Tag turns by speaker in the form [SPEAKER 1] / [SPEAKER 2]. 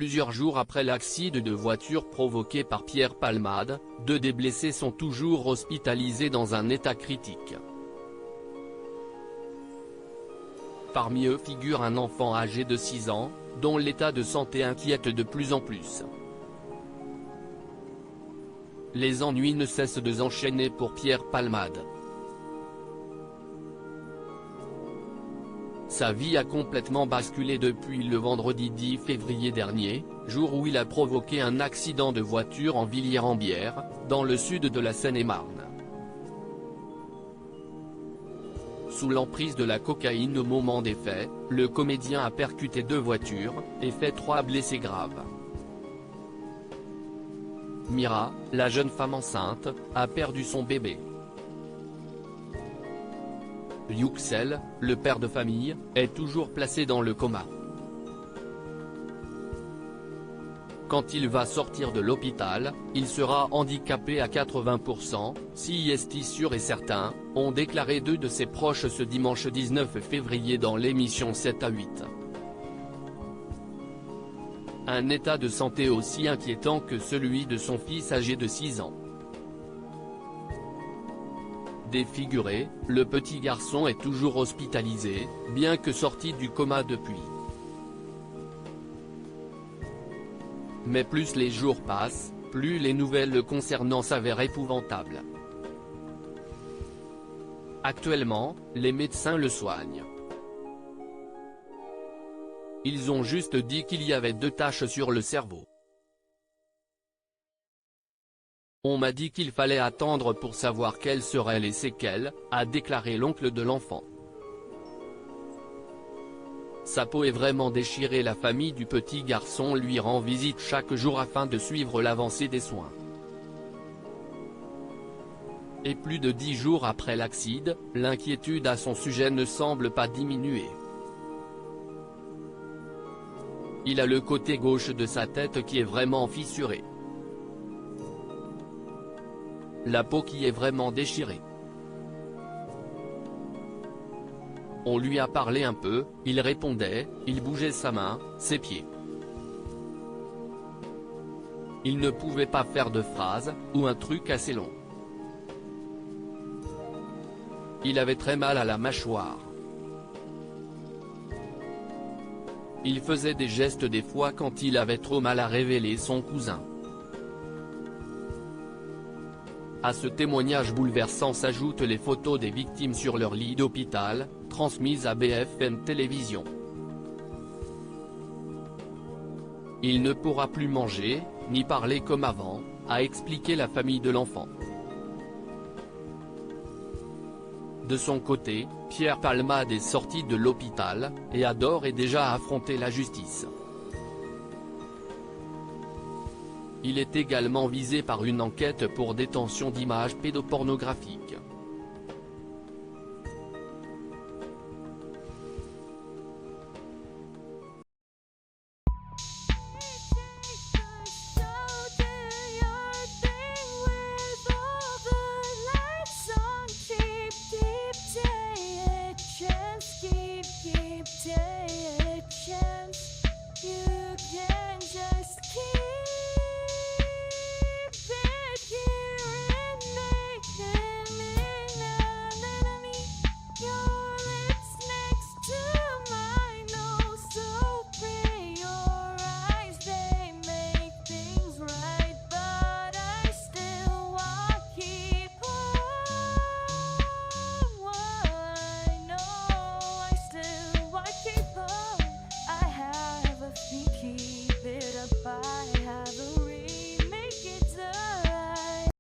[SPEAKER 1] Plusieurs jours après l'accident de voiture provoqué par Pierre Palmade, 2 des blessés sont toujours hospitalisés dans un état critique. Parmi eux figure un enfant âgé de 6 ans, dont l'état de santé inquiète de plus en plus. Les ennuis ne cessent de s'enchaîner pour Pierre Palmade. Sa vie a complètement basculé depuis le vendredi 10 février dernier, jour où il a provoqué un accident de voiture en Villiers-en-Bière, dans le sud de la Seine-et-Marne. Sous l'emprise de la cocaïne au moment des faits, le comédien a percuté 2 voitures, et fait 3 blessés graves. Mira, la jeune femme enceinte, a perdu son bébé. Yüksel, le père de famille, est toujours placé dans le coma. Quand il va sortir de l'hôpital, il sera handicapé à 80%, si est sûr et certain, ont déclaré 2 de ses proches ce dimanche 19 février dans l'émission 7 à 8. Un état de santé aussi inquiétant que celui de son fils âgé de 6 ans. Défiguré, le petit garçon est toujours hospitalisé, bien que sorti du coma depuis. Mais plus les jours passent, plus les nouvelles le concernant s'avèrent épouvantables. Actuellement, les médecins le soignent. Ils ont juste dit qu'il y avait 2 taches sur le cerveau. On m'a dit qu'il fallait attendre pour savoir quelles seraient les séquelles, a déclaré l'oncle de l'enfant. Sa peau est vraiment déchirée. La famille du petit garçon lui rend visite chaque jour afin de suivre l'avancée des soins. Et plus de 10 jours après l'accident, l'inquiétude à son sujet ne semble pas diminuer. Il a le côté gauche de sa tête qui est vraiment fissuré. La peau qui est vraiment déchirée. On lui a parlé un peu, il répondait, il bougeait sa main, ses pieds. Il ne pouvait pas faire de phrase, ou un truc assez long. Il avait très mal à la mâchoire. Il faisait des gestes des fois quand il avait trop mal, à révéler son cousin. À ce témoignage bouleversant s'ajoutent les photos des victimes sur leur lit d'hôpital, transmises à BFM Télévision. Il ne pourra plus manger, ni parler comme avant, a expliqué la famille de l'enfant. De son côté, Pierre Palmade est sorti de l'hôpital, et a d'ores et déjà affronté la justice. Il est également visé par une enquête pour détention d'images pédopornographiques.